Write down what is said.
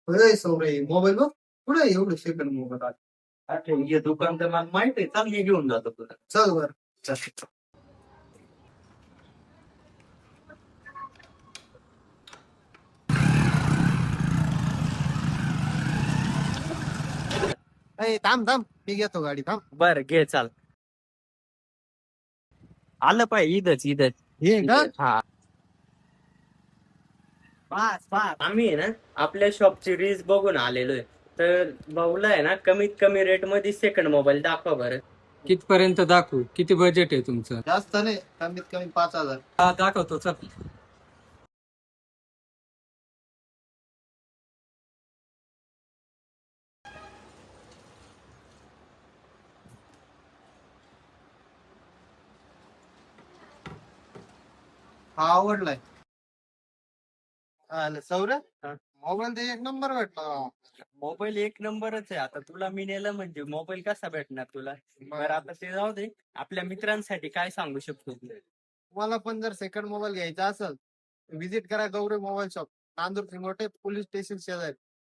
अरे सौरे मोबाईल बघ कुठे एवढे सेकंड मोबाईल अच्छा हे दुकान तर मला माहित आहे, चांगली घेऊन जातो तुला. चल बर चल. ए थांब थांब मी घेतो गाडी थांब. बर घे चाल. आलं पाहिजे इथंच इथंच. हे का हा बस बस आम्ही आहे ना आपल्या शॉपची रील्स बघून आलेलो आहे. तर भाऊला आहे ना कमीत कमी रेट मध्ये सेकंड मोबाईल दाखवा बरं. कितपर्यंत दाखवू? किती बजेट आहे तुमचं? जास्त नाही कमीत कमी 5,000. हा दाखवतो चल. हा आवडलाय. सौर हा. मोबाईल ते एक नंबर भेटला. मोबाईल एक नंबरच आहे. आता तुला मी नेलं म्हणजे मोबाईल कसा भेटणार तुला. बरं आता ते जाऊ दे. आपल्या मित्रांसाठी काय सांगू शकतो तू? तुम्हाला पण जर सेकंड मोबाईल घ्यायचा असेल व्हिजिट करा गौरव मोबाईल शॉप नांदूर मोठे पोलीस स्टेशन शेजारी.